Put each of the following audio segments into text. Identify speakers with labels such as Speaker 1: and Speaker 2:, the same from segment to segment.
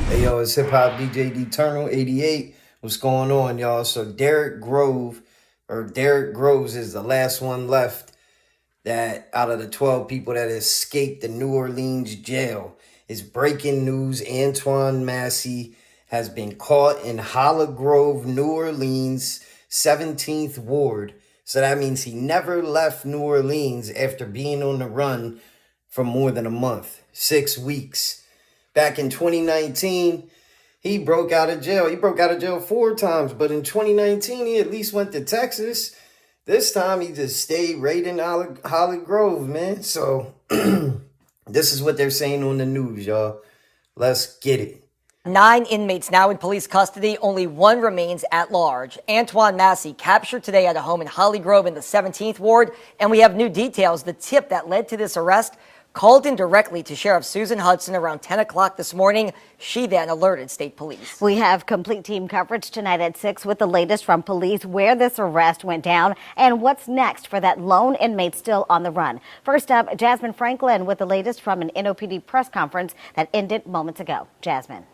Speaker 1: Hey yo, it's Hip Hop DJ Eternal 88. What's going on, y'all? So Derek Groves is the last one left that out of the 12 people that escaped the New Orleans jail. Is breaking news. Antoine Massey has been caught in Holly Grove, New Orleans, 17th Ward. So that means he never left New Orleans after being on the run for more than a month, 6 weeks. Back in 2019, he broke out of jail. He broke out of jail 4 times, but in 2019, he at least went to Texas. This time, he just stayed right in Holly Grove, man. So, this is what they're saying on the news, y'all. Let's get it.
Speaker 2: 9 inmates now in police custody. Only one remains at large. Antoine Massey captured today at a home in Holly Grove in the 17th Ward. And we have new details. The tip that led to this arrest called in directly to Sheriff Susan Hudson around 10 o'clock this morning. She then alerted state police.
Speaker 3: We have complete team coverage tonight at 6 with the latest from police, where this arrest went down and what's next for that lone inmate still on the run. First up, Jasmine Franklin with the latest from an NOPD press conference that ended moments ago. Jasmine.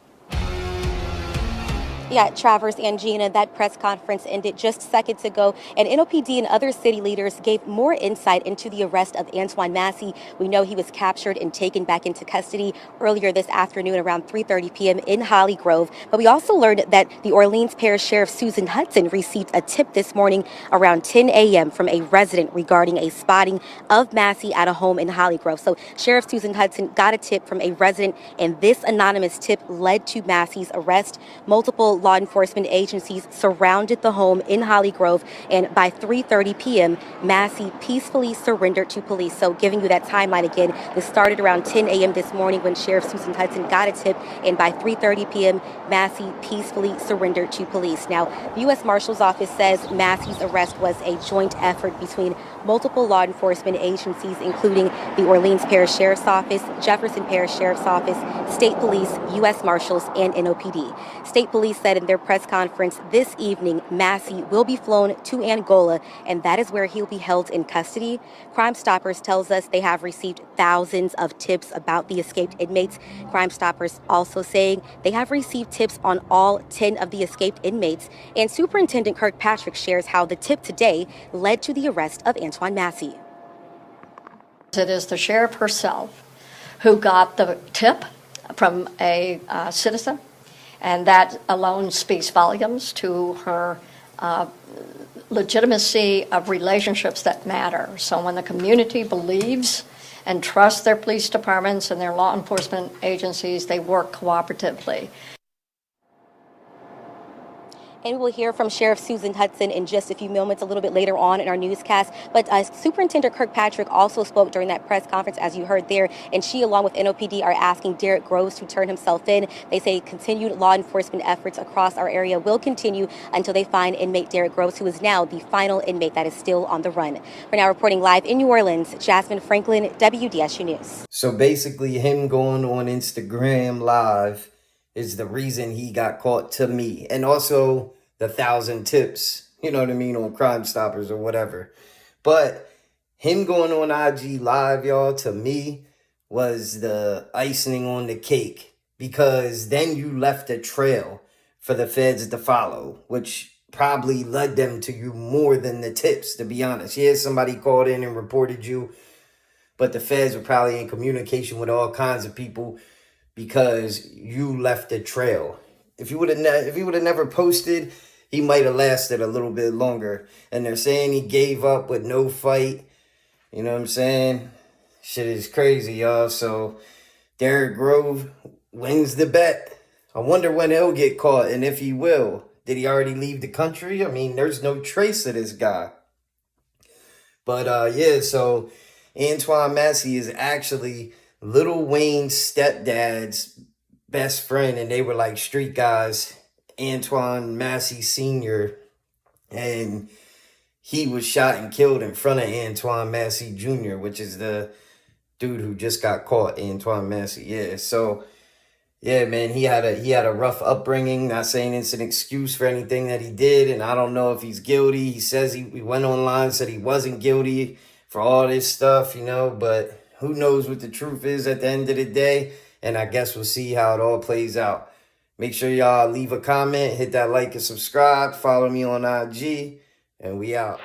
Speaker 4: Yeah, Travers and Gina, that press conference ended just seconds ago, and NOPD and other city leaders gave more insight into the arrest of Antoine Massey. We know he was captured and taken back into custody earlier this afternoon around 3:30 p.m. in Holly Grove. But we also learned that the Orleans Parish Sheriff Susan Hudson received a tip this morning around 10 a.m. from a resident regarding a spotting of Massey at a home in Holly Grove. So Sheriff Susan Hudson got a tip from a resident, and this anonymous tip led to Massey's arrest. Multiple law enforcement agencies surrounded the home in Holly Grove, and by 3:30 p.m., Massey peacefully surrendered to police. So giving you that timeline again, this started around 10 a.m. this morning when Sheriff Susan Hudson got a tip, and by 3:30 p.m., Massey peacefully surrendered to police. Now, the U.S Marshals Office says Massey's arrest was a joint effort between multiple law enforcement agencies, including the Orleans Parish Sheriff's Office, Jefferson Parish Sheriff's Office, State Police, U.S Marshals, and NOPD. State Police said in their press conference this evening, Massey will be flown to Angola, and that is where he'll be held in custody. Crime Stoppers tells us they have received thousands of tips about the escaped inmates. Crime Stoppers also saying they have received tips on all 10 of the escaped inmates. And Superintendent Kirkpatrick shares how the tip today led to the arrest of Antoine Massey.
Speaker 5: It is the sheriff herself who got the tip from a citizen, and that alone speaks volumes to her legitimacy of relationships that matter. So when the community believes and trusts their police departments and their law enforcement agencies, they work cooperatively.
Speaker 4: And we will hear from Sheriff Susan Hudson in just a few moments, a little bit later on in our newscast. But Superintendent Kirkpatrick also spoke during that press conference, as you heard there, and she, along with NOPD, are asking Derek Groves to turn himself in. They say continued law enforcement efforts across our area will continue until they find inmate Derek Groves, who is now the final inmate that is still on the run. We're now reporting live in New Orleans. Jasmine Franklin, WDSU News.
Speaker 1: So basically, him going on Instagram Live is the reason he got caught, to me. And also the 1,000 tips, you know what I mean, on Crime Stoppers or whatever. But him going on IG Live, y'all, to me, was the icing on the cake. Because then you left a trail for the feds to follow, which probably led them to you more than the tips, to be honest. Yeah, somebody called in and reported you, but the feds were probably in communication with all kinds of people because you left a trail. If he would have never posted, he might have lasted a little bit longer. And they're saying he gave up with no fight. You know what I'm saying? Shit is crazy, y'all. So Derek Grove wins the bet. I wonder when he'll get caught and if he will. Did he already leave the country? I mean, there's no trace of this guy. But yeah, so Antoine Massey is actually Lil Wayne's stepdad's best friend, and they were like street guys. Antoine Massey Sr., and he was shot and killed in front of Antoine Massey Jr., which is the dude who just got caught, Antoine Massey. Yeah, so yeah, man, he had a rough upbringing. Not saying it's an excuse for anything that he did, and I don't know if he's guilty. He says he went online, said he wasn't guilty for all this stuff, you know, but who knows what the truth is at the end of the day. And I guess we'll see how it all plays out. Make sure y'all leave a comment, hit that like and subscribe, follow me on IG, and we out.